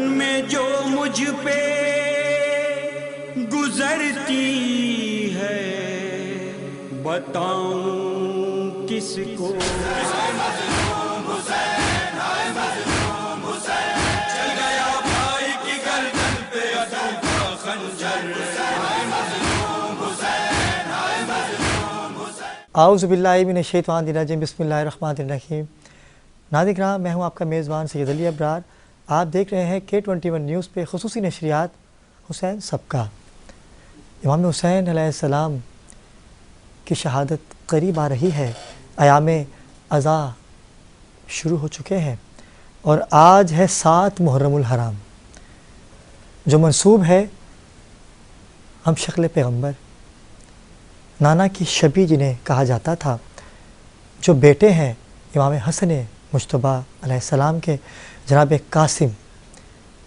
میں جو مجھ پہ گزرتی ہے بتاؤں کس کو. چل گیا بھائی کی گردن پہ عدو کا خنجر. اعوذ باللہ من الشیطان الرجیم. بسم اللہ الرحمن الرحیم. ناظرین کرام، میں ہوں آپ کا میزبان سید علی ابرار. آپ دیکھ رہے ہیں K21 نیوز پہ خصوصی نشریات حسین سبکہ. امام حسین علیہ السلام کی شہادت قریب آ رہی ہے. ایام عزا شروع ہو چکے ہیں اور آج ہے 7 محرم الحرام، جو منسوب ہے ہم شکل پیغمبر نانا کی شبی جنہیں کہا جاتا تھا، جو بیٹے ہیں امام حسن مجتبیٰ علیہ السلام کے، جناب قاسم،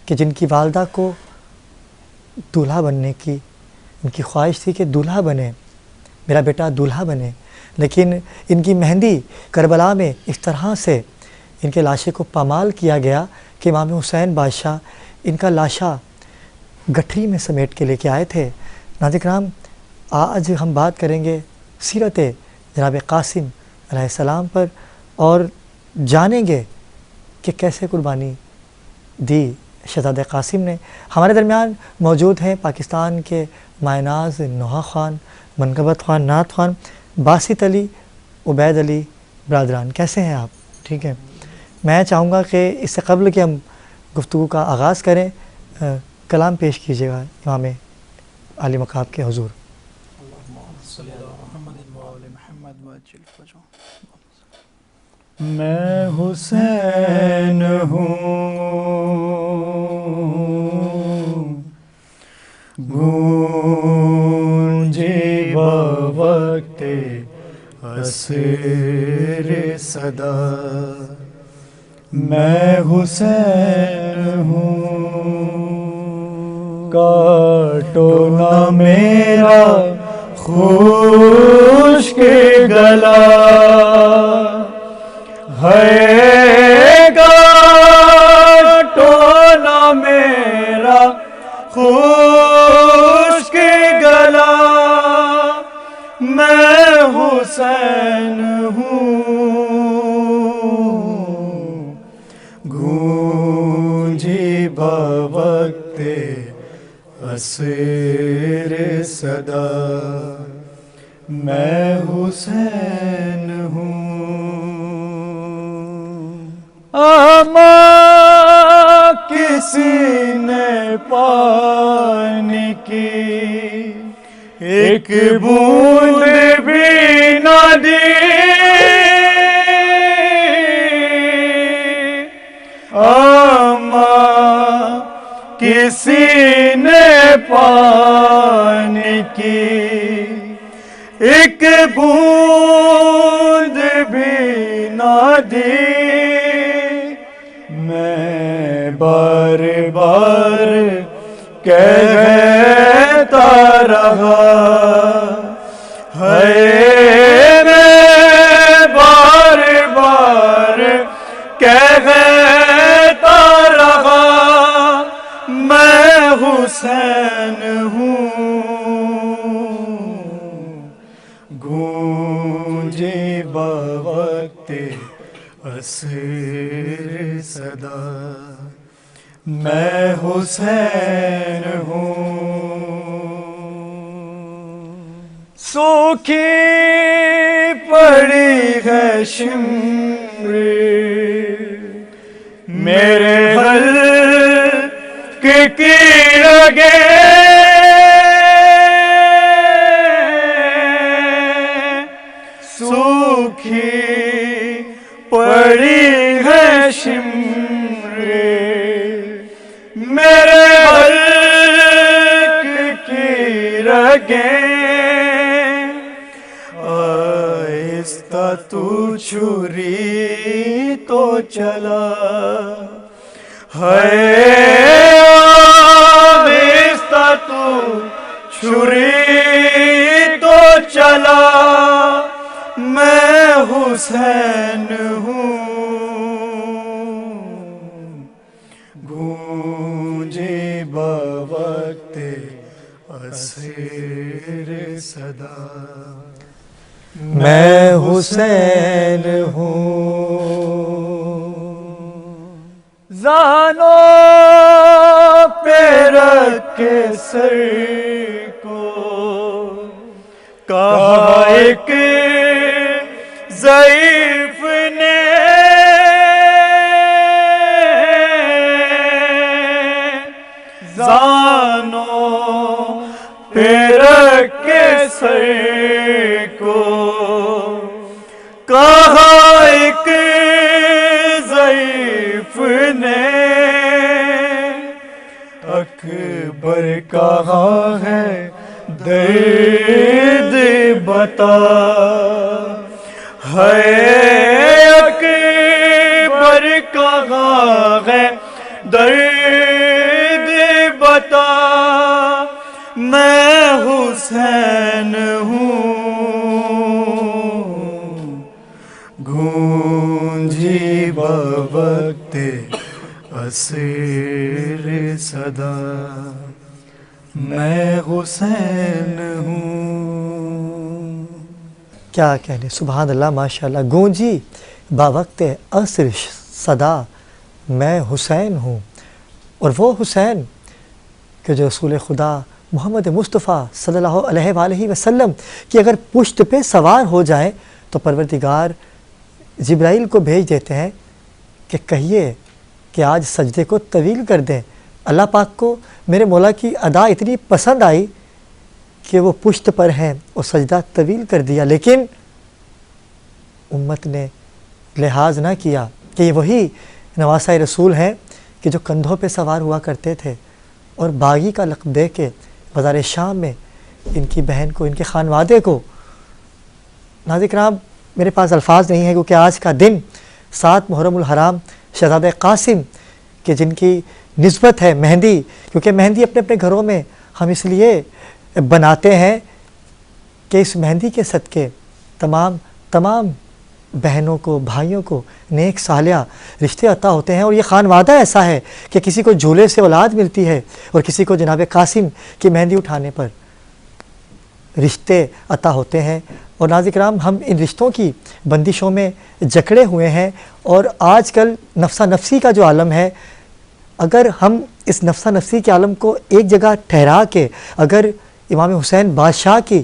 کہ جن کی والدہ کو دولہا بننے کی ان کی خواہش تھی کہ دولہا بنے، میرا بیٹا دولہا بنے، لیکن ان کی مہندی کربلا میں اس طرح سے ان کے لاشے کو پامال کیا گیا کہ امام حسین بادشاہ ان کا لاشا گٹھری میں سمیٹ کے لے کے آئے تھے. ناظرین کرام، آج ہم بات کریں گے سیرت جناب قاسم علیہ السلام پر اور جانیں گے کہ کیسے قربانی دی شہزادہ قاسم نے. ہمارے درمیان موجود ہیں پاکستان کے مائناز نوحہ خان، منقبت خان، نعت خان، باسط علی، عبید علی برادران. کیسے ہیں آپ؟ ٹھیک ہے. میں چاہوں گا کہ اس سے قبل کہ ہم گفتگو کا آغاز کریں، کلام پیش کیجیے گا امام عالی مقام کے حضور. میں حسین ہوں، گونجے بوقت عصر صدا. میں حسین ہوں، کاٹو نہ میرا خشک گلا، ہے کاٹو نہ میرا خشک گلا. میں حسین ہوں، گونجی بوقت عصر صدا. میں حسین ہوں. ماں کسی نے پانی کی ایک بوند بھی نہ دی، ماں کسی نے پانی کی ایک بوند بھی نہ دی. میں بار بار کہتا رہا ہے، میں بار بار کہتا رہا میں حسین ہوں، گونجے بوقت عصر صدا. میں حسین ہوں. سوکھی پڑی ہے شمر میرے حلق کی رگیں، سوکھی پڑی ہے شمر میرے حلق کی رگیں. آہستہ تو چھری تو چلا ہے، آہستہ تو چھری تو چلا. میں حسین ہوں، بوقت اسیر صدا میں حسین ہوں زانوں پہ رکھ کے سر کو کہا ایک ضعیف نے زانوں پہ رکھ کے سر کو کہا ایک ضعیف نے اکبر کہاں ہے درد بتا ہے اکبر کہاں ہے درد بتا میں حسین ہوں گونجی بوقت اسیر صدا میں حسین ہوں. کیا کہنے، سبحان اللہ، ماشاءاللہ. گونجی باوقت عصر صدا میں حسین ہوں. اور وہ حسین کہ جو رسول خدا محمد مصطفیٰ صلی اللہ علیہ وآلہ وسلم کی اگر پشت پہ سوار ہو جائیں تو پروردگار جبرائیل کو بھیج دیتے ہیں کہ کہیے کہ آج سجدے کو طویل کر دیں. اللہ پاک کو میرے مولا کی ادا اتنی پسند آئی کہ وہ پشت پر ہیں اور سجدہ طویل کر دیا، لیکن امت نے لحاظ نہ کیا کہ یہ وہی نواسہ رسول ہیں کہ جو کندھوں پہ سوار ہوا کرتے تھے اور باغی کا لقب دے کے بازار شام میں ان کی بہن کو، ان کے خانوادے کو. ناظرین کرام، میرے پاس الفاظ نہیں ہیں کیونکہ آج کا دن 7 محرم الحرام شہزادہ قاسم کہ جن کی نسبت ہے مہندی، کیونکہ مہندی اپنے اپنے گھروں میں ہم اس لیے بناتے ہیں کہ اس مہندی کے صدقے تمام بہنوں کو، بھائیوں کو نیک صالحہ رشتے عطا ہوتے ہیں. اور یہ خانوادہ ایسا ہے کہ کسی کو جھولے سے اولاد ملتی ہے اور کسی کو جناب قاسم کی مہندی اٹھانے پر رشتے عطا ہوتے ہیں. اور ناظرین کرام، ہم ان رشتوں کی بندشوں میں جکڑے ہوئے ہیں. اور آج کل نفسا نفسی کا جو عالم ہے، اگر ہم اس نفسا نفسی کے عالم کو ایک جگہ ٹھہرا کے اگر امام حسین بادشاہ کی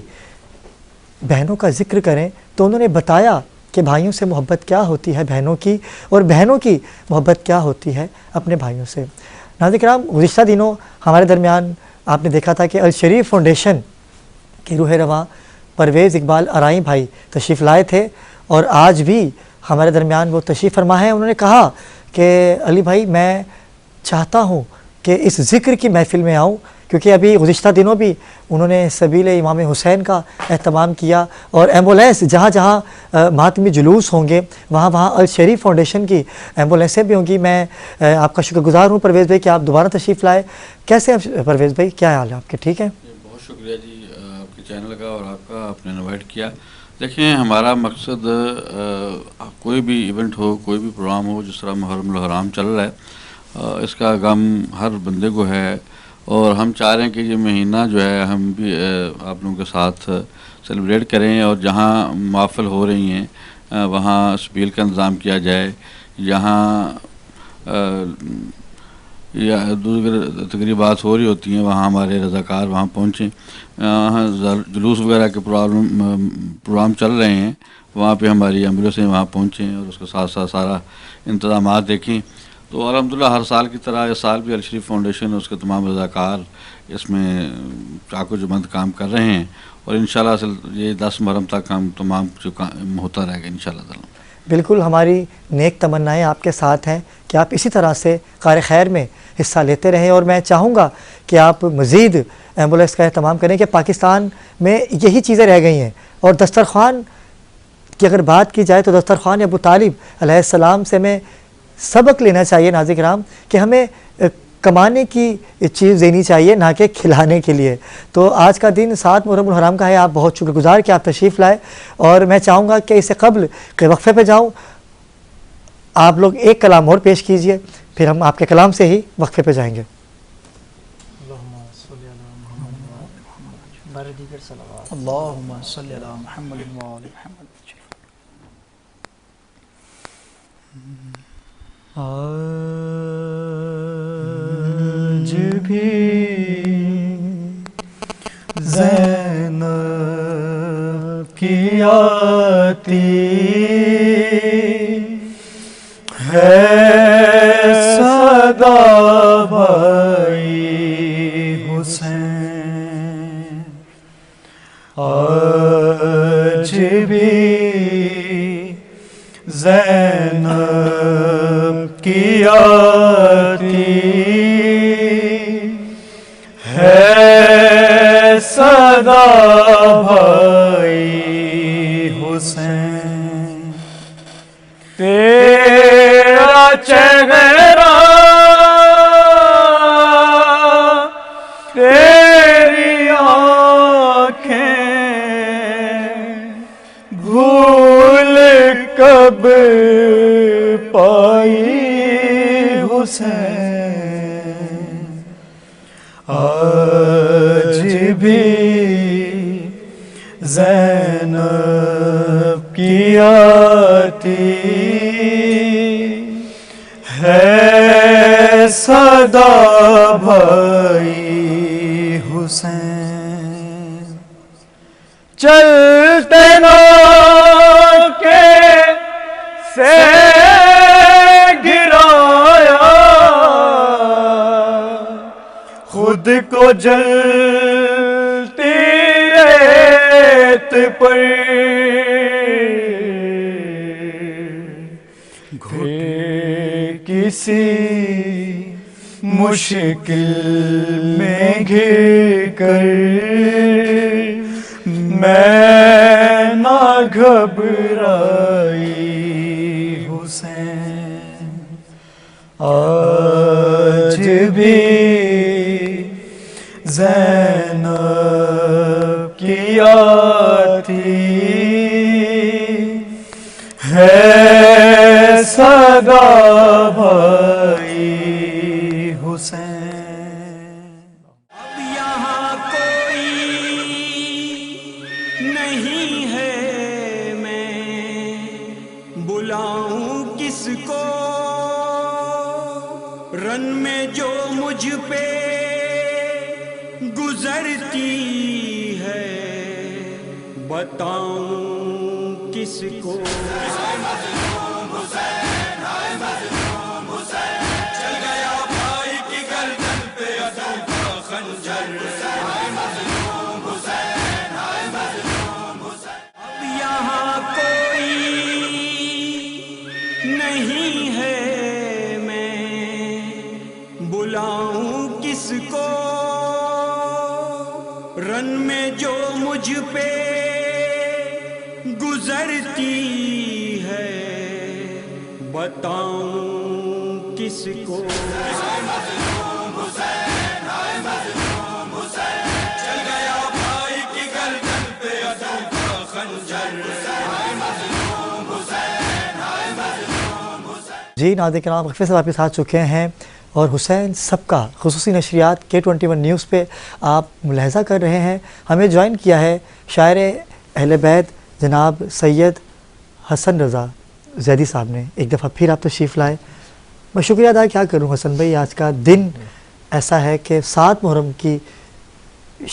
بہنوں کا ذکر کریں تو انہوں نے بتایا کہ بھائیوں سے محبت کیا ہوتی ہے بہنوں کی، اور بہنوں کی محبت کیا ہوتی ہے اپنے بھائیوں سے. ناظرین کرام، گزشتہ دنوں ہمارے درمیان آپ نے دیکھا تھا کہ الشریف فاؤنڈیشن کے روح رواں پرویز اقبال ارائیں بھائی تشریف لائے تھے، اور آج بھی ہمارے درمیان وہ تشریف فرما ہے. انہوں نے کہا کہ علی بھائی میں چاہتا ہوں کہ اس ذکر کی محفل میں آؤں، کیونکہ ابھی گزشتہ دنوں بھی انہوں نے سبیل امام حسین کا اہتمام کیا، اور ایمبولینس جہاں جہاں ماتمی جلوس ہوں گے وہاں الشریف فاؤنڈیشن کی ایمبولینسیں بھی ہوں گی. میں آپ کا شکر گزار ہوں پرویز بھائی کہ آپ دوبارہ تشریف لائے. کیسے ہیں پرویز بھائی، کیا حال ہے آپ کے؟ ٹھیک ہیں؟ بہت شکریہ جی، آپ کے چینل کا اور آپ کا، آپ نے انوائٹ کیا. دیکھیں، ہمارا مقصد کوئی بھی ایونٹ ہو، کوئی بھی پروگرام ہو، جس طرح محرم الحرام چل رہا ہے، اس کا غم ہر بندے کو ہے، اور ہم چاہ رہے ہیں کہ یہ مہینہ جو ہے ہم بھی آپ لوگوں کے ساتھ سیلیبریٹ کریں، اور جہاں محافل ہو رہی ہیں وہاں سبیل کا انتظام کیا جائے. یہاں یا دوسری تقریبات ہو رہی ہوتی ہیں وہاں ہمارے رضاکار وہاں پہنچیں. جلوس وغیرہ کے پروگرام چل رہے ہیں، وہاں پہ ہماری ایمبولینسیں وہاں پہنچیں اور اس کے ساتھ ساتھ سارا انتظامات دیکھیں. تو الحمدللہ ہر سال کی طرح اس سال بھی الشریف فاؤنڈیشن اور اس کے تمام رضاکار اس میں چاقو جمند کام کر رہے ہیں، اور انشاءاللہ یہ 10 محرم تک ہم تمام ہوتا رہے گا انشاءاللہ تعالی. بالکل، ہماری نیک تمنائیں آپ کے ساتھ ہیں کہ آپ اسی طرح سے کار خیر میں حصہ لیتے رہیں، اور میں چاہوں گا کہ آپ مزید ایمبولینس کا اہتمام کریں کہ پاکستان میں یہی چیزیں رہ گئی ہیں. اور دسترخوان کی اگر بات کی جائے تو دسترخوان ابو طالب علیہ السلام سے ہمیں سبق لینا چاہیے ناظرین کرام کہ ہمیں کمانے کی چیز دینی چاہیے، نہ کہ کھلانے کے لیے. تو آج کا دن 7 محرم الحرام کا ہے. آپ بہت شکر گزار کہ آپ تشریف لائے، اور میں چاہوں گا کہ اس سے قبل کہ وقفے پہ جاؤں آپ لوگ ایک کلام اور پیش کیجئے، پھر ہم آپ کے کلام سے ہی وقفے پہ جائیں گے. اللہم صلی علی محمد و آل محمد. آج بھی زینب کی آتی ہے صدا بھائی حسین. آج بھی زینب کی آتی ہے صدا بھائی حسین. تیرا چہرہ تیری آنکھیں بھول کب پائی حسین. آج بھی زینب کی آتی ہے صدا بھائی حسین. چلتے نہ کے سے گرایا خود کو جلتی ریت پر کسی مشکل میں گر کر میں نہ گھبرائی حسین. آج بھی زینب کی آتی ہے صدا بھائی حسین. اب یہاں کوئی نہیں ہے میں بلاؤں کس کو رن میں جو مجھ پہ گزرتی ہے بتاؤں کس کو. اب یہاں کوئی نہیں ہے میں بلاؤں کس کو رن میں جو مجھ پہ گزرتی ہے بتاؤں کس کو. جی ناظرین کرام وقفے سے واپس آ چکے ہیں اور حسین سبکا خصوصی نشریات K21 نیوز پہ آپ ملاحظہ کر رہے ہیں. ہمیں جوائن کیا ہے شاعر اہل بیت جناب سید حسن رضا زیدی صاحب نے. ایک دفعہ پھر آپ تشریف لائے. میں شکریہ ادا کیا کروں حسن بھائی. آج کا دن ایسا ہے کہ 7 محرم کی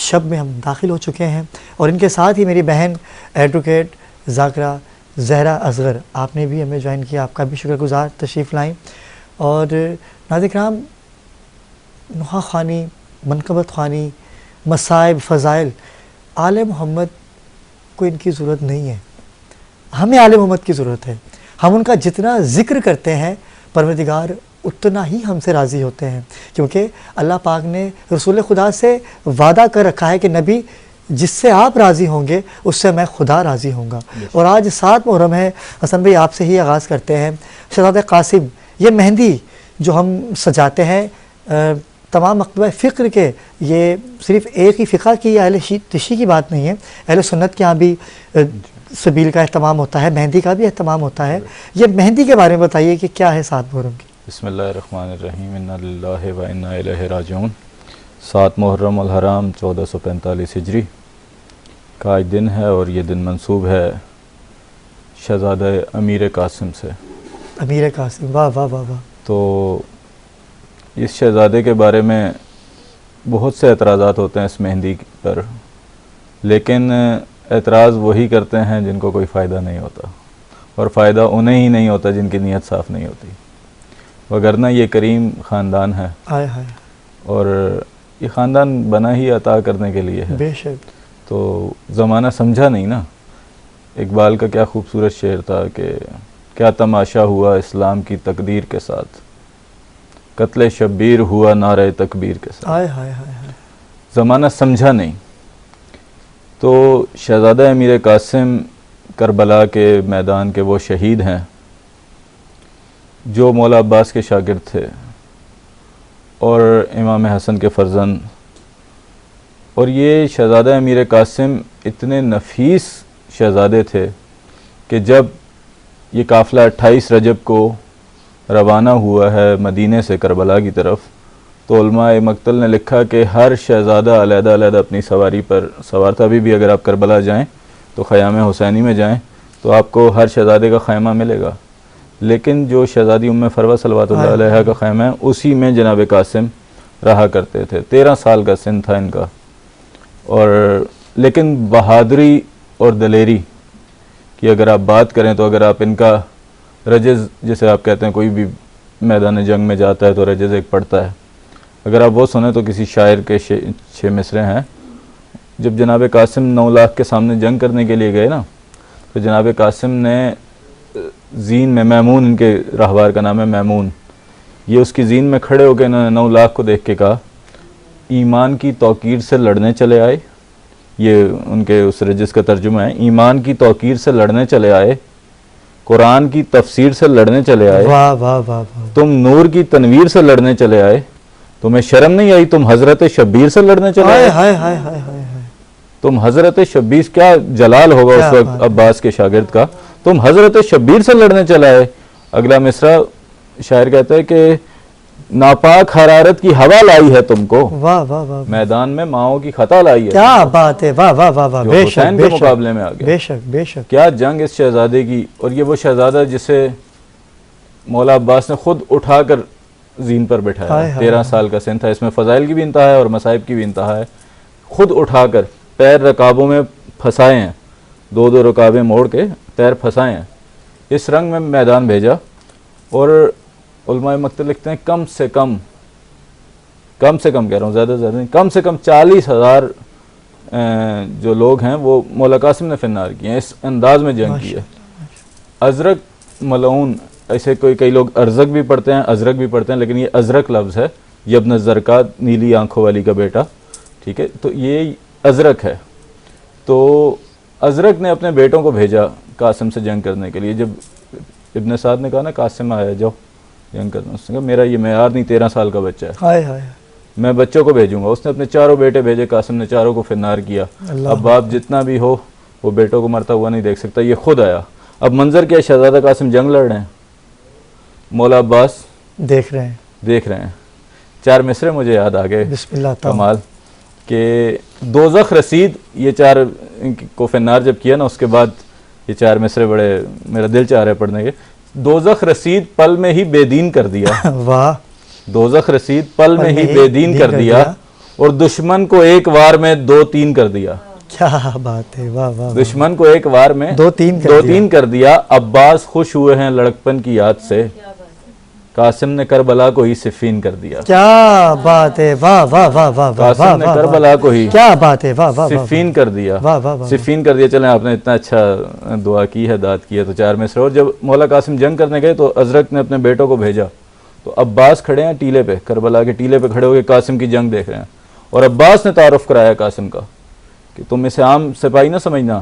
شب میں ہم داخل ہو چکے ہیں اور ان کے ساتھ ہی میری بہن ایڈوکیٹ ذاکرہ زہرا اصغر آپ نے بھی ہمیں جوائن کیا. آپ کا بھی شکر گزار تشریف لائیں. اور ناظرین کرام نحا خوانی منقبت خوانی مصائب فضائل آل محمد کو ان کی ضرورت نہیں ہے. ہمیں آل محمد کی ضرورت ہے. ہم ان کا جتنا ذکر کرتے ہیں پروردگار اتنا ہی ہم سے راضی ہوتے ہیں کیونکہ اللہ پاک نے رسول خدا سے وعدہ کر رکھا ہے کہ نبی جس سے آپ راضی ہوں گے اس سے میں خدا راضی ہوں گا. اور آج 7 محرم ہے. حسن بھائی آپ سے ہی آغاز کرتے ہیں. شہزادہ قاسم یہ مہندی جو ہم سجاتے ہیں تمام مکتبہ فکر کے یہ صرف ایک ہی فقہ کی یا اہل تشیع کی بات نہیں ہے. اہل سنت کے ہاں بھی سبیل کا اہتمام ہوتا ہے, مہندی کا بھی اہتمام ہوتا ہے. یہ مہندی کے بارے میں بتائیے کہ کیا ہے 7 محرم کی. بسم اللہ الرحمن الرحیم. انا للہ و انا الیہ راجعون. 7 محرم الحرام 1445 ہجری کا آج دن ہے، اور یہ دن منسوب ہے شہزادہ امیر قاسم سے۔ امیر قاسم، واہ واہ واہ واہ۔ تو اس شہزادے کے بارے میں بہت سے اعتراضات ہوتے ہیں اس مہندی پر، لیکن اعتراض وہی کرتے ہیں جن کو کوئی فائدہ نہیں ہوتا، اور فائدہ انہیں ہی نہیں ہوتا جن کی نیت صاف نہیں ہوتی، وگرنہ یہ کریم خاندان ہے، آئے ہائے، اور یہ خاندان بنا ہی عطا کرنے کے لیے ہے۔ بے شک۔ تو زمانہ سمجھا نہیں نا۔ اقبال کا کیا خوبصورت شعر تھا کہ کیا تماشا ہوا اسلام کی تقدیر کے ساتھ، قتل شبیر ہوا نعرہ تکبیر کے ساتھ۔ آئے ہائے ہائے ہائے۔ زمانہ سمجھا نہیں۔ تو شہزادہ امیر قاسم کربلا کے میدان کے وہ شہید ہیں جو مولا عباس کے شاگرد تھے اور امام حسن کے فرزند، اور یہ شہزادہ امیر قاسم اتنے نفیس شہزادے تھے کہ جب یہ قافلہ 28 رجب کو روانہ ہوا ہے مدینے سے کربلا کی طرف، تو علماء مقتل نے لکھا کہ ہر شہزادہ علیحدہ علیحدہ اپنی سواری پر سوار تھا۔ ابھی بھی اگر آپ کربلا جائیں تو خیام حسینی میں جائیں تو آپ کو ہر شہزادے کا خیمہ ملے گا، لیکن جو شہزادی ام فروہ صلوات اللہ علیہ کا خیمہ ہے اسی میں جناب قاسم رہا کرتے تھے۔ 13 سال کا سن تھا ان کا، اور لیکن بہادری اور دلیری کی اگر آپ بات کریں تو اگر آپ ان کا رجز جسے آپ کہتے ہیں، کوئی بھی میدان جنگ میں جاتا ہے تو رجز ایک پڑھتا ہے، اگر آپ وہ سنیں تو کسی شاعر کے 6 مصرے ہیں۔ جب جناب قاسم 9 لاکھ کے سامنے جنگ کرنے کے لیے گئے نا، تو جناب قاسم نے زین میں، میمون ان کے راہبار کا نام ہے میمون، یہ اس کی زین میں کھڑے ہو کے انہوں نے 9 لاکھ کو دیکھ کے کہا ایمان کی توقیر سے لڑنے چلے آئے، یہ ان کے اس رجز کا ترجمہ ہے، ایمان کی توقیر سے لڑنے چلے آئے، قرآن کی تفسیر سے لڑنے چلے آئے، واہ واہ واہ واہ۔ تم نور کی تنویر سے لڑنے چلے آئے، تمہیں شرم نہیں آئی تم حضرت شبیر سے لڑنے چلے ہائے آئے؟ ہائے ہائے ہائے ہائے ہائے۔ تم حضرت شبیر، کیا جلال ہوگا اس وقت عباس کے شاگرد کا، تم حضرت شبیر سے لڑنے چلے آئے۔ اگلا مصرع شاعر کہتا ہے کہ ناپاک حرارت کی ہوا لائی ہے تم کو، واہ واہ واہ، میدان میں ماؤں کی خطا لائی ہے، کیا بات ہے، واہ واہ واہ واہ، جو بے شک حسین بے کے شک مقابلے میں آ گیا۔ بے شک بے شک۔ کیا جنگ اس شہزادے کی، اور یہ وہ شہزادہ جسے مولا عباس نے خود اٹھا کر زین پر بٹھایا، ہائے ہائے 13 سال کا سن تھا، اس میں فضائل کی بھی انتہا ہے اور مصائب کی بھی انتہا ہے، خود اٹھا کر پیر رکابوں میں پھنسائے ہیں، 2 رکابیں موڑ کے پیر پھنسائے ہیں، اس رنگ میں میدان بھیجا، اور علماء مکتب لکھتے ہیں کم سے کم کہہ رہا ہوں، زیادہ نہیں، کم سے کم 40,000 جو لوگ ہیں وہ مولا قاسم نے فنار کیے ہیں، اس انداز میں جنگ کی ہے۔ ازرق ملعون، ایسے کئی لوگ ارزق بھی پڑھتے ہیں، ازرق بھی پڑھتے ہیں، لیکن یہ ازرق لفظ ہے، یبن الزرقات، نیلی آنکھوں والی کا بیٹا، ٹھیک ہے، تو یہ ازرق ہے۔ تو ازرق نے اپنے بیٹوں کو بھیجا قاسم سے جنگ کرنے کے لیے۔ جب ابن سعد نے کہا نا قاسم آیا جاؤ جنگ کرنا، اس نے کہا میرا یہ معیار نہیں، 13 سال کا بچہ ہے، ہائے ہائے، میں بچوں کو بھیجوں گا۔ اس نے اپنے 4 بیٹے بھیجے، قاسم نے 4 کو فنار کیا۔ اب باپ جتنا بھی ہو وہ بیٹوں کو مرتا ہوا نہیں دیکھ سکتا، یہ خود آیا۔ اب منظر کیا، شہزادہ قاسم جنگ لڑ رہے ہیں، مولا عباس دیکھ رہے ہیں۔ 4 مصرے مجھے یاد آ گئے، بسم اللہ کمال، کہ دوزخ رسید، یہ 4 کو فنار جب کیا نا، اس کے بعد یہ 4 مصرے بڑے میرا دل چاہ رہا ہے پڑھنے کے۔ دوزخ رسید پل میں ہی بے دین کر دیا، واہ، دوزخ رسید پل میں ہی بے دین کر دیا، اور دشمن کو ایک وار میں 2-3 کر دیا، کیا بات ہے، واہ واہ، دشمن کو ایک وار میں 2-3 کر دیا۔ عباس خوش ہوئے ہیں لڑکپن کی یاد سے، قاسم نے کربلا کو ہی صفین کر دیا، کیا بات ہے، واہ واہ واہ واہ، قاسم نے کربلا کو ہی کیا بات ہے، واہ واہ واہ، صفین کر دیا، واہ واہ واہ، صفین کر دیا۔ چلیں آپ نے اتنا اچھا دعا کی ہے، داد کی ہے، تو 4 مصرے۔ اور جب مولا قاسم جنگ کرنے گئے تو ازرق نے اپنے بیٹوں کو بھیجا، تو عباس کھڑے ہیں ٹیلے پہ، کربلا کے ٹیلے پہ کھڑے ہو کے قاسم کی جنگ دیکھ رہے ہیں، اور عباس نے تعارف کرایا قاسم کا کہ تم اسے عام سپاہی نہ سمجھنا،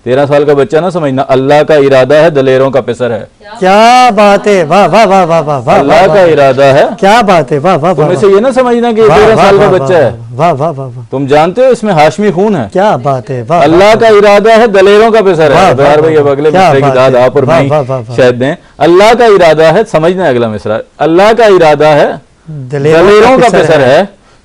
13 سال کا بچہ نہ سمجھنا، اللہ کا ارادہ ہے، دلیروں کا پسر ہے، کیا بات ہے، واہ واہ واہ واہ واہ واہ، اللہ کا ارادہ ہے، کیا بات ہے، واہ واہ تم واہ، اسے یہ نہ سمجھنا کہ 13 سال کا بچہ ہے، واہ واہ واہ واہ، تم جانتے ہو اس میں ہاشمی خون ہے، کیا بات ہے، واہ، اللہ کا ارادہ ہے، دلیروں کا پسر ہے۔ بہار بھائی اب اگلے مصرے کی داد آپ اور میں شاید دیں۔ اللہ کا ارادہ ہے، سمجھنا ہے اگلا مصرع، اللہ کا ارادہ ہے، دلیروں کا پسر ہے،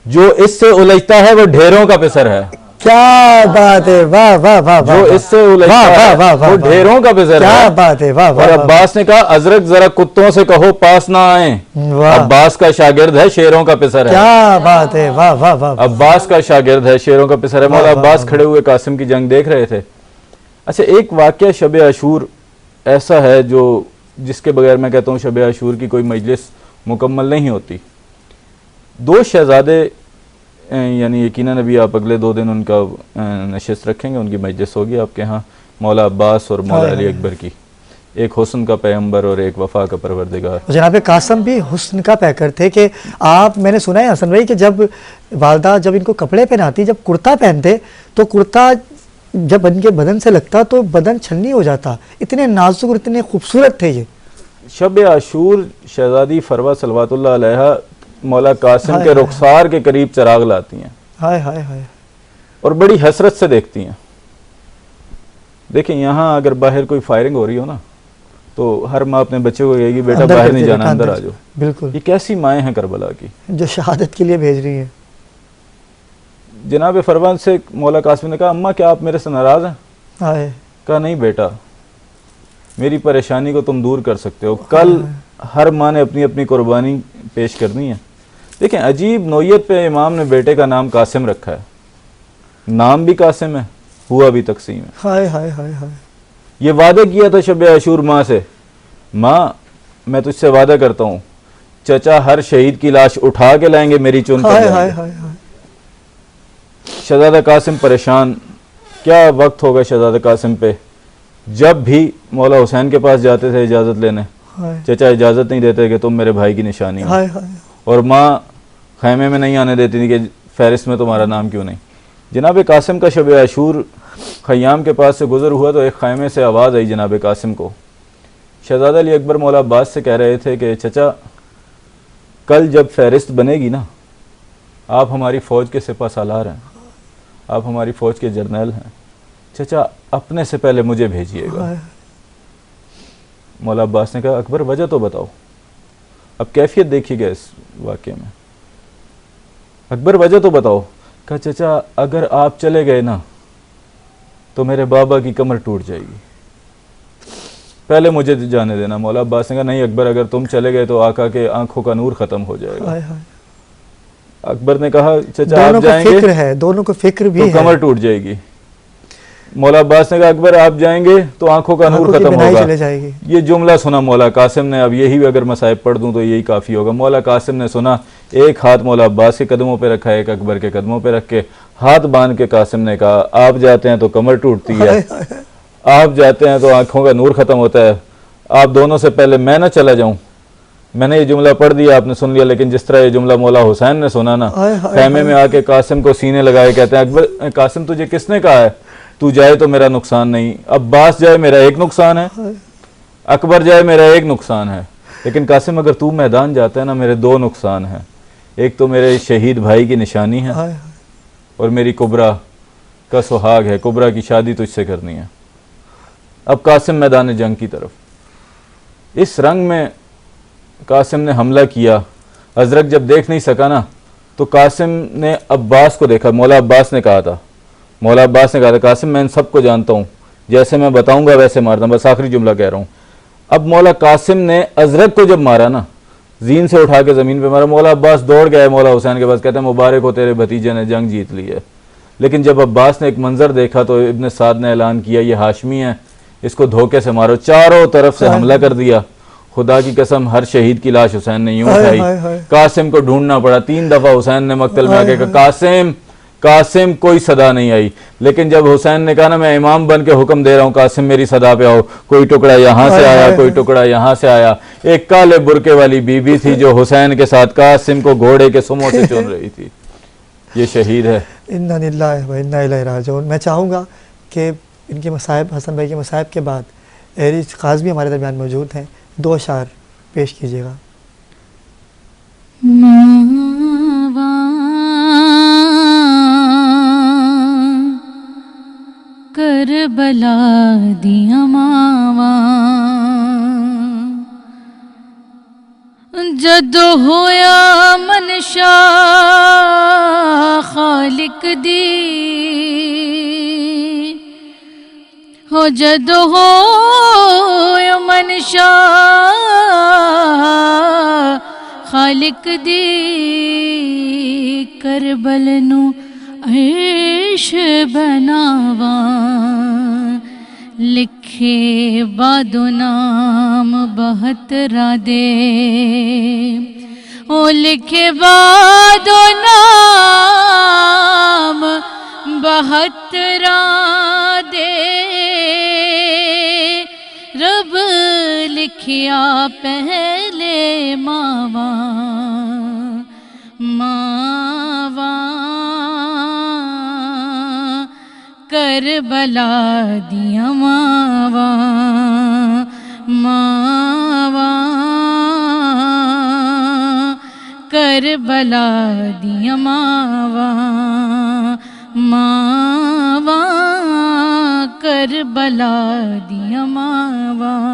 جو اس سے الجھتا ہے وہ ڈھیروں کا پسر ہے. کیا بات ہے, واہ واہ واہ جو اس سے الجھتا ہے وہ ڈھیروں کا پسر ہے. کیا بات ہے, واہ اور عباس نے کہا ازرق ذرا کتوں سے کہو پاس نہ آئیں. عباس کا شاگرد ہے, شیروں کا پسر ہے. کیا بات ہے, واہ واہ واہ. عباس کا شاگرد ہے, شیروں کا پسر ہے. مولا عباس کھڑے ہوئے قاسم کی جنگ دیکھ رہے تھے. اچھا, ایک واقعہ شب عاشور ایسا ہے جو جس کے بغیر میں کہتا ہوں شب عاشور کی کوئی مجلس مکمل نہیں ہوتی. 2 شہزادے یعنی یقیناً ابھی آپ اگلے 2 دن ان کا نشست رکھیں گے, ان کی مجلس ہوگی آپ کے ہاں, مولا عباس اور مولا علی اکبر کی. ایک حسن کا پیغمبر اور ایک وفا کا پروردگار. جناب قاسم بھی حسن کا پیکر تھے کہ آپ, میں نے سنا ہے حسن بھائی کہ جب والدہ جب ان کو کپڑے پہناتی, جب کرتا پہنتے تو کرتا جب ان کے بدن سے لگتا تو بدن چھلنی ہو جاتا. اتنے نازک اور اتنے خوبصورت تھے یہ. شب عاشور شہزادی فروہ صلوات اللہ علیہا مولا قاسم کے رخسار کے قریب چراغ لاتی ہیں. ہائے ہائے ہائے. اور بڑی حسرت سے دیکھتی ہیں. دیکھیں یہاں اگر باہر کوئی فائرنگ ہو رہی ہو نا تو ہر ماں اپنے بچے کو کہے گی بیٹا باہر نہیں جانا, اندر آ جاؤ. بالکل. یہ کیسی مائیں ہیں کربلا کی جو شہادت کے لیے بھیج رہی ہیں. جناب فروہ سے مولا قاسم نے کہا اماں کیا آپ میرے سے ناراض ہیں؟ کہا نہیں بیٹا, میری پریشانی کو تم دور کر سکتے ہو. کل ہر ماں نے اپنی اپنی قربانی پیش کرنی ہے. دیکھیں عجیب نوعیت پہ امام نے بیٹے کا نام قاسم رکھا ہے. نام بھی قاسم ہے, ہوا بھی تقسیم ہے. ہائے ہائے ہائے ہائے. یہ وعدہ کیا تھا شب عاشور ماں سے, ماں میں تجھ سے وعدہ کرتا ہوں چچا ہر شہید کی لاش اٹھا کے لائیں گے, میری چن کر لائیں گے. شہزادہ قاسم پریشان. کیا وقت ہوگا شہزادہ قاسم پہ, جب بھی مولا حسین کے پاس جاتے تھے اجازت لینے, چچا اجازت نہیں دیتے کہ تم میرے بھائی کی نشانی ہو. اور ماں خیمے میں نہیں آنے دیتی تھی کہ فہرست میں تمہارا نام کیوں نہیں. جناب قاسم کا شب عاشور خیام کے پاس سے گزر ہوا تو ایک خیمے سے آواز آئی جناب قاسم کو. شہزادہ علی اکبر مولا عباس سے کہہ رہے تھے کہ چچا کل جب فہرست بنے گی نا, آپ ہماری فوج کے سپہ سالار ہیں, آپ ہماری فوج کے جرنیل ہیں, چچا اپنے سے پہلے مجھے بھیجیے گا. مولا عباس نے کہا اکبر وجہ تو بتاؤ. اب کیفیت دیکھیے گا اس واقعے میں. اکبر وجہ تو بتاؤ. کہا چچا اگر آپ چلے گئے نا تو میرے بابا کی کمر ٹوٹ جائے گی, پہلے مجھے جانے دینا. مولا عباس نے کہا نہیں اکبر, اگر تم چلے گئے تو آقا کے آنکھوں کا نور ختم ہو جائے گا. اکبر نے کہا چچا آپ جائیں گے, دونوں کو فکر بھی تو کمر ٹوٹ جائے گی. مولا عباس نے کہا اکبر آپ جائیں گے تو آنکھوں کا نور ختم ہوگا. یہ جملہ سنا مولا قاسم نے. اب یہی اگر مصائب پڑھ دوں تو یہی کافی ہوگا. مولا قاسم نے سنا, ایک ہاتھ مولا عباس کے قدموں پہ رکھا, ایک اکبر کے قدموں پہ رکھ کے ہاتھ باندھ کے قاسم نے کہا آپ جاتے ہیں تو کمر ٹوٹتی ہے, آپ جاتے ہیں تو آنکھوں کا نور ختم ہوتا ہے, آپ دونوں سے پہلے میں نہ چلا جاؤں. میں نے یہ جملہ پڑھ دیا, آپ نے سن لیا, لیکن جس طرح یہ جملہ مولا حسین نے سنا نا, خیمے میں آ کے قاسم کو سینے لگائے کہتے ہیں اکبر قاسم تجھے کس نے کہا ہے تو جائے تو میرا نقصان نہیں, عباس جائے میرا ایک نقصان ہے, اکبر جائے میرا ایک نقصان ہے, لیکن قاسم اگر تو میدان جاتا ہے نا میرے 2 نقصان ہیں. ایک تو میرے شہید بھائی کی نشانی ہے اور میری کبرا کا سہاگ ہے, کبرا کی شادی تجھ سے کرنی ہے. اب قاسم میدان جنگ کی طرف. اس رنگ میں قاسم نے حملہ کیا. ازرق جب دیکھ نہیں سکا نا تو قاسم نے عباس کو دیکھا. مولا عباس نے کہا تھا قاسم میں ان سب کو جانتا ہوں, جیسے میں بتاؤں گا ویسے مارتا ہوں, بس آخری جملہ کہہ رہا ہوں. اب مولا قاسم نے ازرق کو جب مارا نا, زین سے اٹھا کے زمین پہ مارا, مولا عباس دوڑ گئے مولا حسین کے پاس, کہتے ہیں مبارک ہو تیرے بھتیجے نے جنگ جیت لی ہے. لیکن جب عباس نے ایک منظر دیکھا تو ابن سعد نے اعلان کیا یہ ہاشمی ہے, اس کو دھوکے سے مارو. چاروں طرف سے حملہ کر دیا. خدا کی قسم ہر شہید کی لاش حسین نے یوں اٹھائی. قاسم کو ڈھونڈنا پڑا. 3 دفعہ حسین نے مقتل میں آ کے کہا قاسم, کوئی صدا نہیں آئی. لیکن جب حسین نے کہا نا میں امام بن کے حکم دے رہا ہوں قاسم میری صدا پہ آؤ, کوئی ٹکڑا یہاں سے آیا, کوئی ٹکڑا یہاں سے آیا. ایک کالے برقے والی بی بی تھی جو حسین کے ساتھ قاسم کو گھوڑے کے سموں سے چن رہی تھی. یہ شہید ہے. انا للہ و انا الیہ راجعون. میں چاہوں گا کہ ان کے مصائب, حسن بھائی کے مصائب کے بعد اہلی قاضی ہمارے درمیان موجود ہیں, 2 اشعار پیش کیجیے گا. کربلا دیاں ماواں جدو ہویا منشا خالق دی ہو جدو ہویا منشا خالق دی کربل نو عیش بناواں لکھے بادو نام 72 دے او لکھے بادو نام 72 دے رب لکھیا پہلے ماواں کربلا دیاں ماواں کربلا دیاں ماواں کربلا دیاں ماواں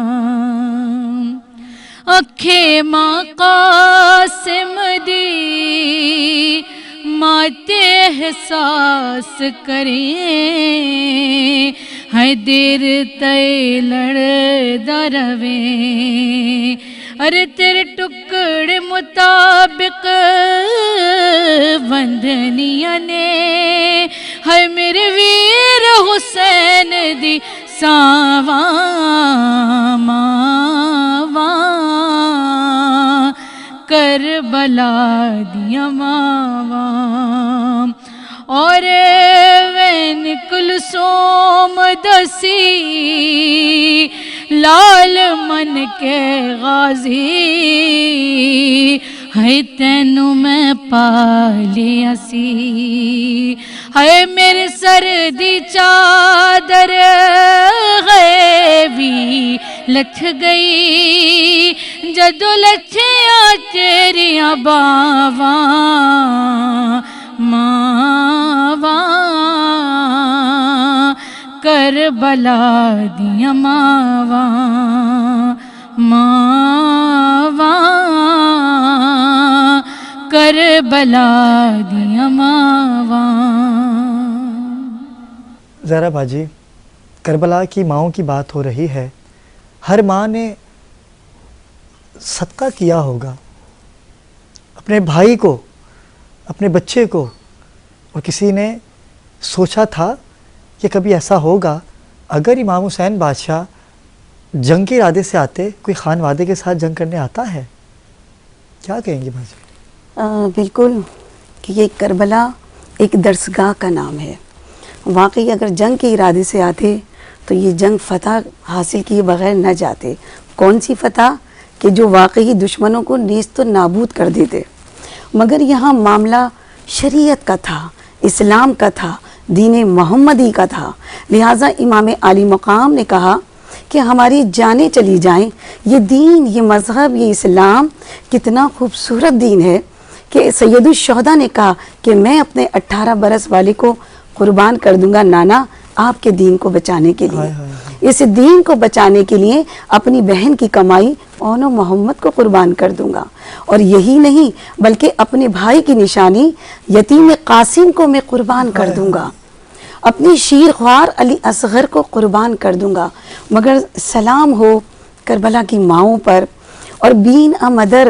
اکھے ماں قاسم دی ماتے احساس کریں ہے دیر تے لڑدا رویں ارے تیرے ٹکڑے مطابق بندھنیاں نے ہے میرے ویر حسین دی ساواں ماواں کربلا دیاں ماواں اور وین کلثوم دسی لال من کے غازی ہے تینوں میں پالیا سی ہے میرے سر دی چادر غیبی لتھ گئی جدو لچھیاں تیریاں باواں ماواں کربلا دیاں ماواں کربلا دیاں ماواں زہرا باجی، کربلا کی ماؤں کی بات ہو رہی ہے. ہر ماں نے صدقہ کیا ہوگا اپنے بھائی کو، اپنے بچے کو، اور کسی نے سوچا تھا کہ کبھی ایسا ہوگا اگر امام حسین بادشاہ جنگ کے ارادے سے آتے، کوئی خان وادے کے ساتھ جنگ کرنے آتا ہے؟ کیا کہیں گے باجی؟ بالکل کہ یہ کربلا ایک درسگاہ کا نام ہے. واقعی اگر جنگ کے ارادے سے آتے تو یہ جنگ فتح حاصل کیے بغیر نہ جاتے. کون سی فتح؟ کہ جو واقعی دشمنوں کو نیست و نابود کر دیتے. مگر یہاں معاملہ شریعت کا تھا، اسلام کا تھا، دین محمدی کا تھا. لہٰذا امام عالی مقام نے کہا کہ ہماری جانیں چلی جائیں، یہ دین، یہ مذہب، یہ اسلام کتنا خوبصورت دین ہے کہ سید الشہداء نے کہا کہ میں اپنے 18 برس والے کو قربان کر دوں گا نانا آپ کے دین کو بچانے کے لیے. اس دین کو بچانے کے لیے اپنی بہن کی کمائی اون و محمد کو قربان کر دوں گا. اور یہی نہیں بلکہ اپنے بھائی کی نشانی یتیم قاسم کو میں قربان کر دوں گا، اپنی شیر خوار علی اصغر کو قربان کر دوں گا. مگر سلام ہو کربلا کی ماؤں پر. اور بین ا مدر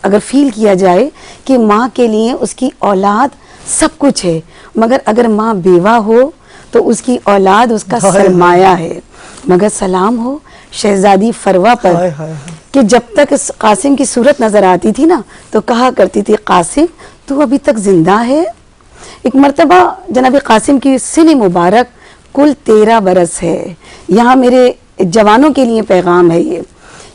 اگر فیل کیا جائے کہ ماں کے لیے اس کی اولاد سب کچھ ہے، مگر اگر ماں بیوہ ہو تو اس کی اولاد اس کا سرمایہ ہے. مگر سلام ہو شہزادی فروہ پر کہ جب تک قاسم کی صورت نظر آتی تھی نا تو کہا کرتی تھی قاسم تو ابھی تک زندہ ہے. ایک مرتبہ جناب قاسم کی سن مبارک کل 13 برس ہے. یہاں میرے جوانوں کے لیے پیغام ہے یہ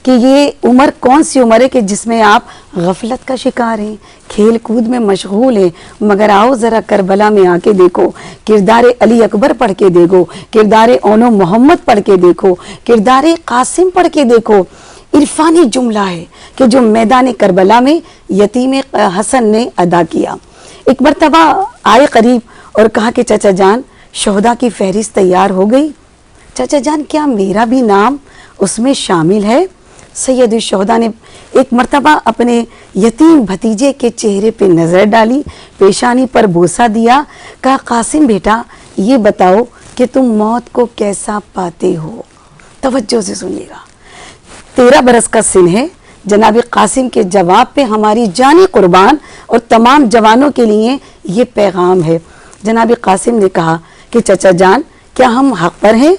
کہ یہ عمر کون سی عمر ہے کہ جس میں آپ غفلت کا شکار ہیں، کھیل کود میں مشغول ہیں. مگر آؤ ذرا کربلا میں آ کے دیکھو، کردار علی اکبر پڑھ کے دیکھو، کردار اون و محمد پڑھ کے دیکھو، کردار قاسم پڑھ کے دیکھو. عرفانی جملہ ہے کہ جو میدان کربلا میں یتیم حسن نے ادا کیا. ایک مرتبہ آئے قریب اور کہا کہ چچا جان شہداء کی فہرست تیار ہو گئی. چچا جان کیا میرا بھی نام اس میں شامل ہے؟ سید الشہداء نے ایک مرتبہ اپنے یتیم بھتیجے کے چہرے پہ نظر ڈالی، پیشانی پر بوسہ دیا، کہا قاسم بیٹا یہ بتاؤ کہ تم موت کو کیسا پاتے ہو؟ توجہ سے سنیے گا، 13 برس کا سن ہے۔ جناب قاسم کے جواب پہ ہماری جانیں قربان اور تمام جوانوں کے لیے یہ پیغام ہے۔ جناب قاسم نے کہا کہ چچا جان کیا ہم حق پر ہیں؟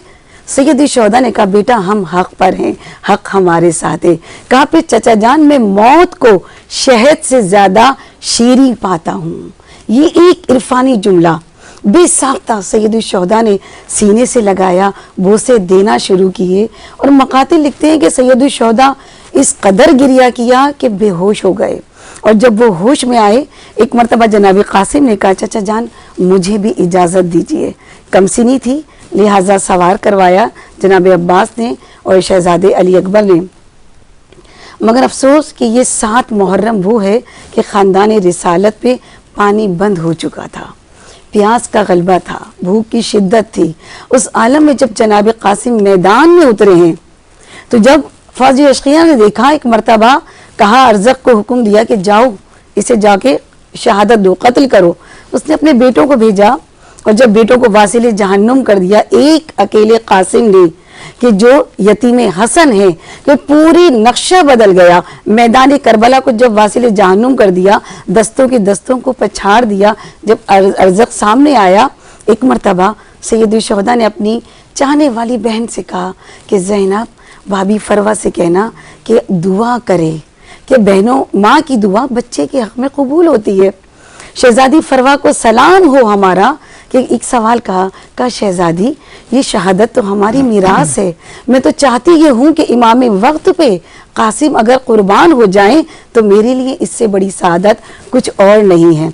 سید الشہداء نے کہا بیٹا ہم حق پر ہیں، حق ہمارے ساتھ ہے۔ کہا پھر چچا جان میں موت کو شہد سے زیادہ شیریں پاتا ہوں۔ یہ ایک عرفانی جملہ بے ساختہ سید الشہداء نے سینے سے لگایا، بوسے دینا شروع کیے، اور مقاتل لکھتے ہیں کہ سید الشہداء اس قدر گریا کیا کہ بے ہوش ہو گئے، اور جب وہ ہوش میں آئے ایک مرتبہ جناب قاسم نے کہا چچا جان مجھے بھی اجازت دیجیے۔ کم سنی تھی لہٰذا سوار کروایا جناب عباس نے اور شہزادے علی اکبر نے۔ مگر افسوس کہ یہ 7 محرم وہ ہے کہ خاندان رسالت پہ پانی بند ہو چکا تھا، پیاس کا غلبہ تھا، بھوک کی شدت تھی۔ اس عالم میں جب جناب قاسم میدان میں اترے ہیں تو جب فوجی اشقیاء نے دیکھا، ایک مرتبہ کہا ارزق کو حکم دیا کہ جاؤ اسے جا کے شہادت دو، قتل کرو۔ اس نے اپنے بیٹوں کو بھیجا، اور جب بیٹوں کو واصل جہنم کر دیا، ایک اکیلے قاسم نے کہ جو یتیم حسن ہے کہ پوری نقشہ بدل گیا۔ میدان کربلا کو جب واصل جہنم کر دیا، دستوں کے دستوں کو پچھاڑ دیا۔ جب ارزق سامنے آیا، ایک مرتبہ سید الشہداء نے اپنی چاہنے والی بہن سے کہا کہ زینب بھابھی فروا سے کہنا کہ دعا کرے، کہ بہنوں ماں کی دعا بچے کے حق میں قبول ہوتی ہے۔ شہزادی فروا کو سلام ہو ہمارا، کہ ایک سوال کہا شہزادی یہ شہادت تو ہماری میراث ہے، میں تو چاہتی یہ ہوں کہ امام وقت پہ قاسم اگر قربان ہو جائیں تو میرے لیے اس سے بڑی سعادت کچھ اور نہیں ہے۔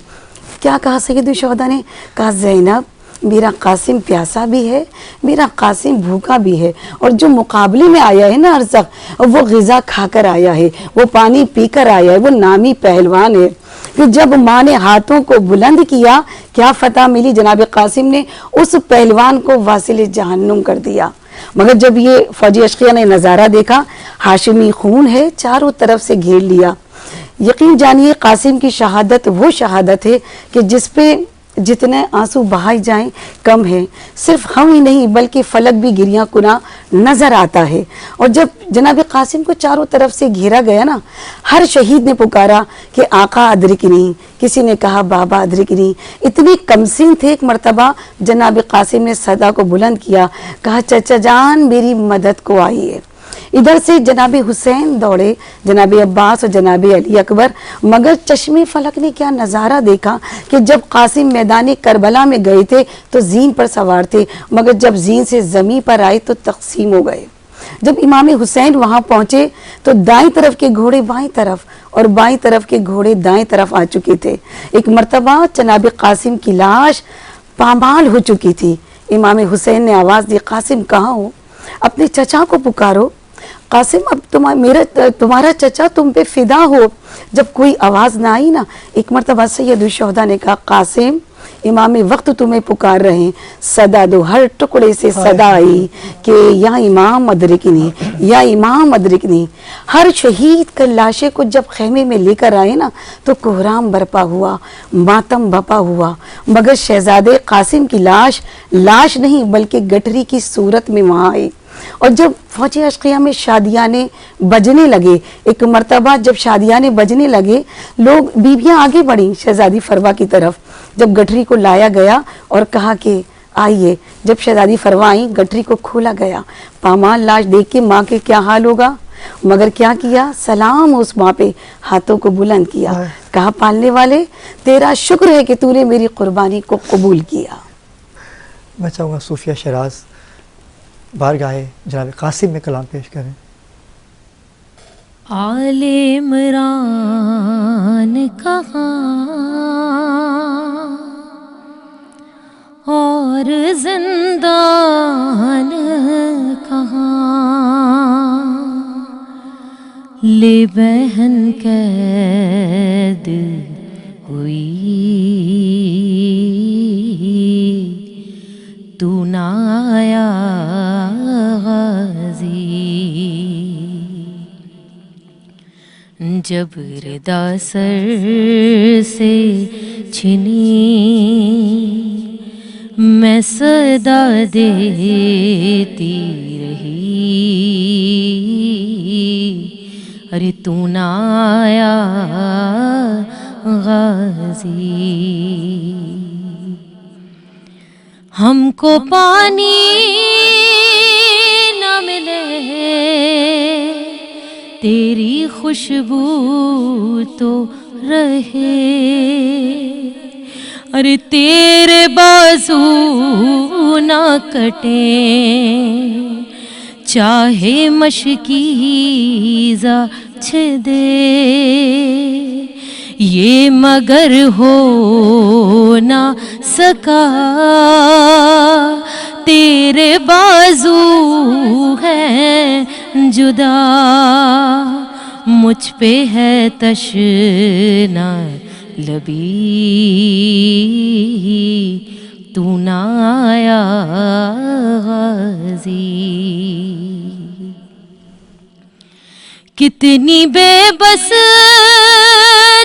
کیا کہا سید الشہداء نے؟ کہا زینب میرا قاسم پیاسا بھی ہے، میرا قاسم بھوکا بھی ہے، اور جو مقابلے میں آیا ہے نا ارزق، وہ غذا کھا کر آیا ہے، وہ پانی پی کر آیا ہے، وہ نامی پہلوان ہے۔ کہ جب ماں نے ہاتھوں کو بلند کیا کیا فتح ملی؟ جناب قاسم نے اس پہلوان کو واصل جہنم کر دیا۔ مگر جب یہ فوجی اشقیاء نے نظارہ دیکھا، ہاشمی خون ہے چاروں طرف سے گھیر لیا۔ یقین جانیے قاسم کی شہادت وہ شہادت ہے کہ جس پہ جتنے آنسو بہائے جائیں کم ہے۔ صرف ہم ہی نہیں بلکہ فلک بھی گریاں کنا نظر آتا ہے۔ اور جب جناب قاسم کو چاروں طرف سے گھیرا گیا نا، ہر شہید نے پکارا کہ آقا ادرکنی، کسی نے کہا بابا ادرکنی۔ اتنے کمسن تھے، ایک مرتبہ جناب قاسم نے صدا کو بلند کیا، کہا چچا جان میری مدد کو آئیے۔ ادھر سے جناب حسین دوڑے، جناب عباس اور جناب علی اکبر، مگر چشم فلک نے کیا نظارہ دیکھا کہ جب قاسم میدان کربلا میں گئے تھے تو زین پر سوار تھے، مگر جب زین سے زمین پر آئے تو تقسیم ہو گئے۔ جب امام حسین وہاں پہنچے تو دائیں طرف کے گھوڑے بائیں طرف اور بائیں طرف کے گھوڑے دائیں طرف آ چکے تھے۔ ایک مرتبہ جناب قاسم کی لاش پامال ہو چکی تھی۔ امام حسین نے آواز دی قاسم کہاں ہو؟ اپنے چچا کو پکارو۔ قاسم اب تمہارا چچا تم پہ فدا ہو۔ جب کوئی آواز نہ آئی نا، ایک مرتبہ سید الشہداء نے کہا قاسم امام وقت تمہیں پکار رہے ہیں، صدا دو۔ ہر ٹکڑے سے صدا آئی کہ یا امام ادرکنی، یا امام ادرکنی۔ ہر شہید کے لاشے کو جب خیمے میں لے کر آئے نا تو کوہرام برپا ہوا، ماتم بپا ہوا، مگر شہزادے قاسم کی لاش نہیں بلکہ گٹھری کی صورت میں وہاں آئی۔ اور جب فوجی اشقیاء میں شادیانے بجنے لگے، ایک مرتبہ جب شادیانے بجنے لگے، لوگ بیویاں آگے بڑھیں شہزادی فروا کی طرف۔ جب گٹھری کو لایا گیا اور کہا کہ آئیے، جب شہزادی فروا آئیں گٹھری کو کھولا گیا، پامال لاش دیکھ کے ماں کے کیا حال ہوگا؟ مگر کیا کیا؟ سلام اس ماں پہ، ہاتھوں کو بلند کیا، کہا پالنے والے تیرا شکر ہے کہ تو نے میری قربانی کو قبول کیا۔ میں چاہوں گا صوفیہ شیراز بارگاہ جناب قاسم میں کلام پیش کریں۔ آل عمران کہاں اور زندان کہاں، لے بہن قید ہوئی تو نہ آیا غازی، جب ردا سر سے چھنی میں صدا دیتی رہی، ارے تو نہ آیا غازی، ہم کو پانی نہ ملے تیری خوشبو تو رہے، ارے تیرے بازو نہ کٹیں چاہے مشکیزہ چھدے، یہ مگر ہو نہ سکا تیرے بازو ہے جدا، مجھ پہ ہے تشنا لبی تو نہ آیا غازی، کتنی بے بس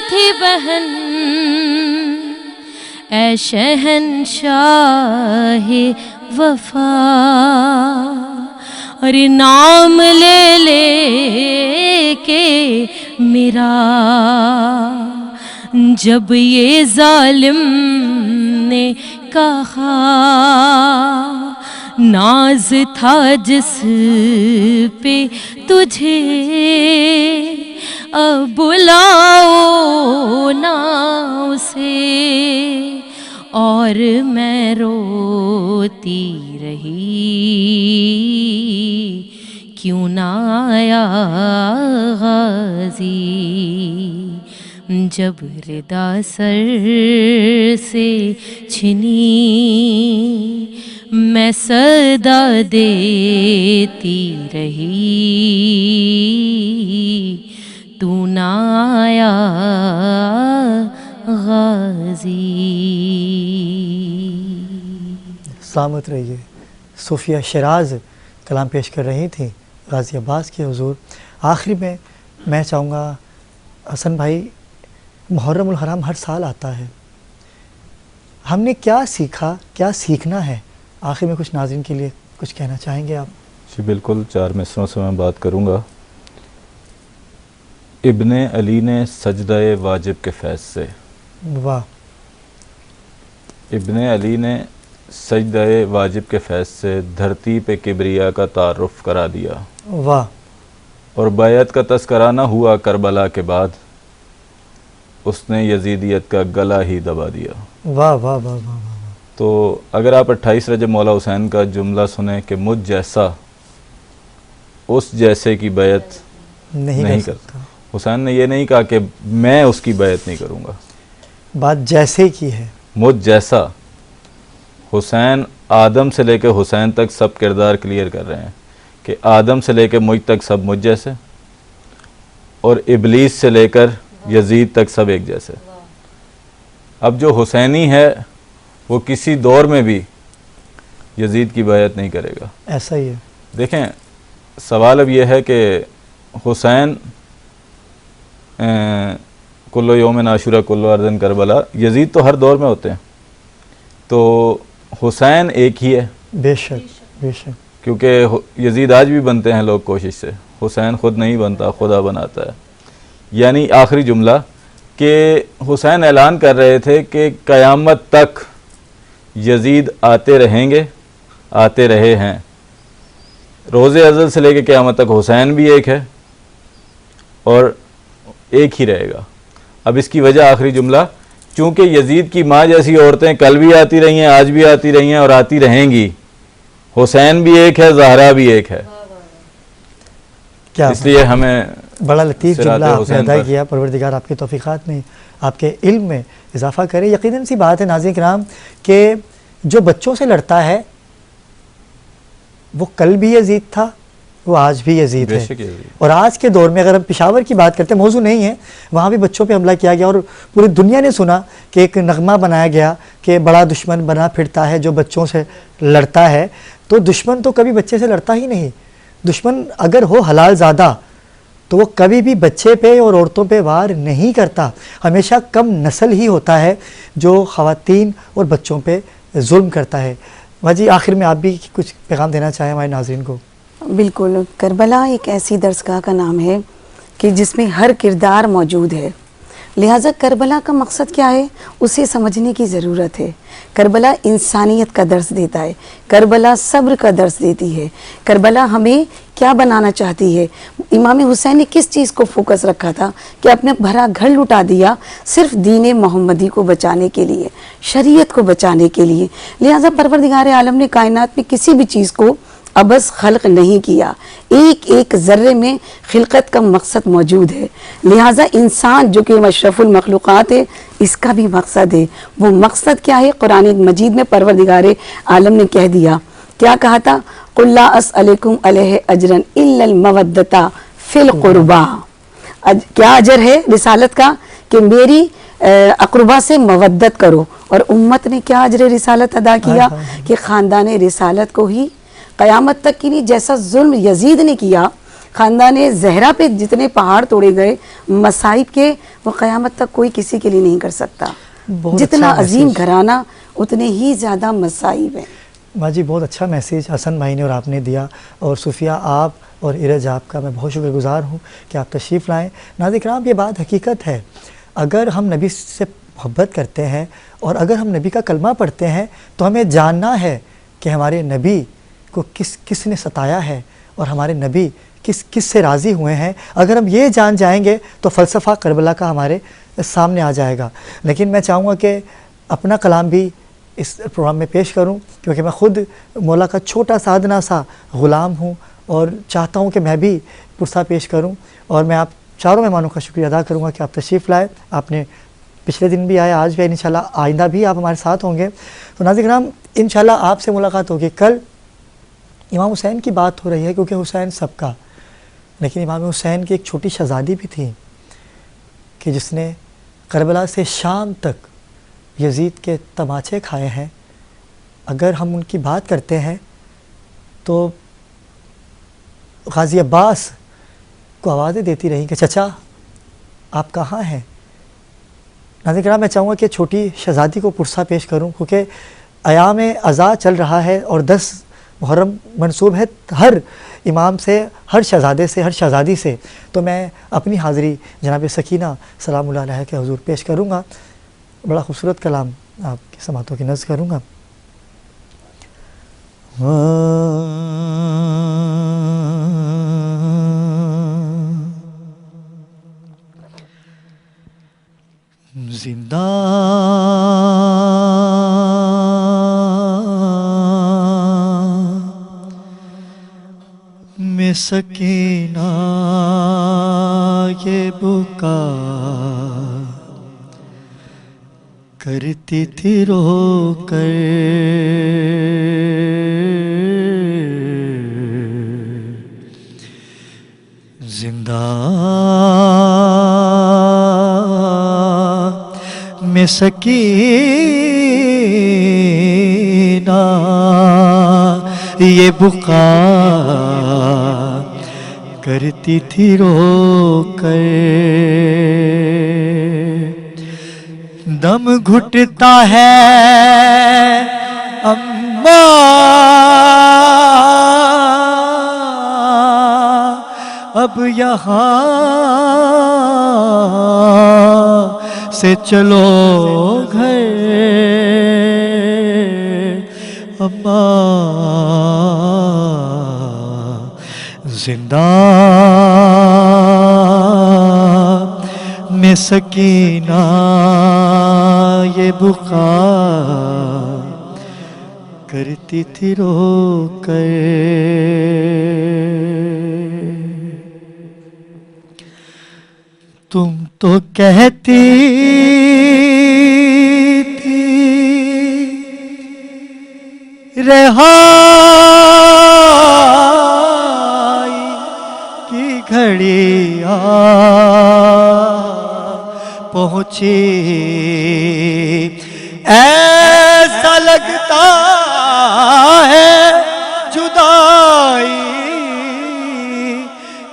تھی بہن اے شہنشاہ وفا، اور نام لے لے کے میرا جب یہ ظالم نے کہا، ناز تھا جس پہ تجھے اب بلاؤ نہ اسے، اور میں روتی رہی کیوں نہ آیا غازی، جب ردا سر سے چھنی میں صدا دیتی رہی، تو نہ آیا غازی۔ سلامت رہیے۔ صوفیہ شیراز کلام پیش کر رہی تھیں غازی عباس کے حضور۔ آخری میں چاہوں گا حسن بھائی، محرم الحرام ہر سال آتا ہے، ہم نے کیا سیکھا، کیا سیکھنا ہے؟ آخر میں کچھ ناظرین کے لیے کچھ کہنا چاہیں گے آپ؟ جی بالکل، 4 مصروں سے میں بات کروں گا۔ ابن علی نے سجدہ واجب کے فیض سے، واہ، ابن علی نے سجدہ واجب کے فیض سے دھرتی پہ کبریا کا تعارف کرا دیا، واہ، اور بیعت کا تذکرہ نہ ہوا کربلا کے بعد اس نے یزیدیت کا گلا ہی دبا دیا۔ واہ واہ واہ واہ۔ تو اگر آپ 28 رجب مولا حسین کا جملہ سنیں کہ مجھ جیسا اس جیسے کی بیعت نہیں کرتا، حسین نے یہ نہیں کہا کہ میں اس کی بیعت نہیں کروں گا، بات جیسے کی ہے، مجھ جیسا۔ حسین آدم سے لے کے حسین تک سب کردار کلیئر کر رہے ہیں کہ آدم سے لے کے مجھ تک سب مجھ جیسے، اور ابلیس سے لے کر یزید تک سب ایک جیسے۔ اب جو حسینی ہے وہ کسی دور میں بھی یزید کی بیعت نہیں کرے گا، ایسا ہی ہے۔ دیکھیں سوال اب یہ ہے کہ حسین کلو یوم عاشورہ کلو ارضن کربلا، یزید تو ہر دور میں ہوتے ہیں، تو حسین ایک ہی ہے، بے شک بے شک، کیونکہ یزید آج بھی بنتے ہیں لوگ کوشش سے، حسین خود نہیں بنتا، خدا بناتا ہے۔ یعنی آخری جملہ کہ حسین اعلان کر رہے تھے کہ قیامت تک یزید آتے رہیں گے، آتے رہے ہیں، روز ازل سے لے کے قیامت تک حسین بھی ایک ہے اور ایک ہی رہے گا۔ اب اس کی وجہ آخری جملہ، چونکہ یزید کی ماں جیسی عورتیں کل بھی آتی رہی ہیں، آج بھی آتی رہی ہیں اور آتی رہیں گی، حسین بھی ایک ہے، زہرا بھی ایک ہے، اس لیے ہمیں بڑا لطیف صراط جملہ آپ نے حسین ادا پر کیا۔ پروردگار آپ کے توفیقات میں، آپ کے علم میں اضافہ کرے۔ یقیناً سی بات ہے ناظرین کرام کہ جو بچوں سے لڑتا ہے وہ کل بھی یزید تھا، وہ آج بھی یزید بے ہے، شک یزید۔ اور آج کے دور میں اگر ہم پشاور کی بات کرتے ہیں، موضوع نہیں ہے، وہاں بھی بچوں پہ حملہ کیا گیا اور پوری دنیا نے سنا کہ ایک نغمہ بنایا گیا کہ بڑا دشمن بنا پھرتا ہے جو بچوں سے لڑتا ہے۔ تو دشمن تو کبھی بچے سے لڑتا ہی نہیں، دشمن اگر ہو حلال زادہ تو وہ کبھی بھی بچے پہ اور عورتوں پہ وار نہیں کرتا. ہمیشہ کم نسل ہی ہوتا ہے جو خواتین اور بچوں پہ ظلم کرتا ہے. جی آخر میں آپ بھی کچھ پیغام دینا چاہیں ہمارے ناظرین کو. بالکل، کربلا ایک ایسی درسگاہ کا نام ہے کہ جس میں ہر کردار موجود ہے. لہٰذا کربلا کا مقصد کیا ہے اسے سمجھنے کی ضرورت ہے. کربلا انسانیت کا درس دیتا ہے، کربلا صبر کا درس دیتی ہے، کربلا ہمیں کیا بنانا چاہتی ہے. امام حسین نے کس چیز کو فوکس رکھا تھا کہ اپنے بھرا گھر لٹا دیا صرف دین محمدی کو بچانے کے لیے، شریعت کو بچانے کے لیے. لہٰذا پروردگار عالم نے کائنات میں کسی بھی چیز کو ابس خلق نہیں کیا، ایک ایک ذرے میں خلقت کا مقصد موجود ہے. لہٰذا انسان جو کہ اشرف المخلوقات ہے اس کا بھی مقصد ہے. وہ مقصد کیا ہے؟ قرآن مجید میں پروردگار عالم نے کہہ دیا، کیا کہا تھا؟ قُلْ لَا أَسْأَلُكُمْ عَلَيْهِ أَجْرًا إِلَّا الْمَوَدَّةَ فِي الْقُرْبَى. کیا اجر ہے رسالت کا؟ کہ میری اقربا سے مودت کرو. اور امت نے کیا اجر رسالت ادا کیا کہ خاندان رسالت کو ہی قیامت تک کی نہیں. جیسا ظلم یزید نے کیا، خاندان زہرا پہ جتنے پہاڑ توڑے گئے مصائب کے، وہ قیامت تک کوئی کسی کے لیے نہیں کر سکتا. جتنا عظیم گھرانہ اتنے ہی زیادہ مصائب ہیں. ماں جی بہت اچھا میسیج حسن بھائی نے اور آپ نے دیا، اور صوفیہ آپ اور ارج آپ کا میں بہت شکر گزار ہوں کہ آپ تشریف لائیں. ناظرین کرام یہ بات حقیقت ہے، اگر ہم نبی سے محبت کرتے ہیں اور اگر ہم نبی کا کلمہ پڑھتے ہیں تو ہمیں جاننا ہے کہ ہمارے نبی کو کس نے ستایا ہے اور ہمارے نبی کس سے راضی ہوئے ہیں. اگر ہم یہ جان جائیں گے تو فلسفہ کربلا کا ہمارے سامنے آ جائے گا. لیکن میں چاہوں گا کہ اپنا کلام بھی اس پروگرام میں پیش کروں، کیونکہ میں خود مولا کا چھوٹا سا ادنا سا غلام ہوں اور چاہتا ہوں کہ میں بھی پرسہ پیش کروں. اور میں آپ چاروں مہمانوں کا شکریہ ادا کروں گا کہ آپ تشریف لائے. آپ نے پچھلے دن بھی آئے، آج بھی انشاءاللہ آئندہ بھی آپ ہمارے ساتھ ہوں گے. تو ناظرین کرام انشاءاللہ آپ سے ملاقات ہوگی. کل امام حسین کی بات ہو رہی ہے کیونکہ حسین سب کا، لیکن امام حسین کی ایک چھوٹی شہزادی بھی تھی کہ جس نے کربلا سے شام تک یزید کے تماچے کھائے ہیں. اگر ہم ان کی بات کرتے ہیں تو غازی عباس کو آوازیں دیتی رہیں کہ چچا آپ کہاں ہیں. ناظرین کرام میں چاہوں گا کہ چھوٹی شہزادی کو پرسہ پیش کروں، کیونکہ ایام عزا چل رہا ہے اور 10 محرم منسوب ہے ہر امام سے، ہر شہزادے سے، ہر شہزادی سے. تو میں اپنی حاضری جناب سکینہ سلام اللہ علیہ کے حضور پیش کروں گا. بڑا خوبصورت کلام آپ کی سماعتوں کی نظر کروں گا. زندہ میں سکینہ یہ بکا کرتی تھی رو کر، زندہ میں سکینہ یہ بقا کرتی تھی رو کر، دم گھٹتا ہے اماں اب یہاں سے چلو گھر، اماں زندہ میں سکینہ یہ بقا کرتی تھی رو کر، تم تو کہتی تھی رہائی کی گھڑی آ پہنچی، ایسا لگتا ہے جدائی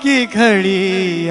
کی گھڑی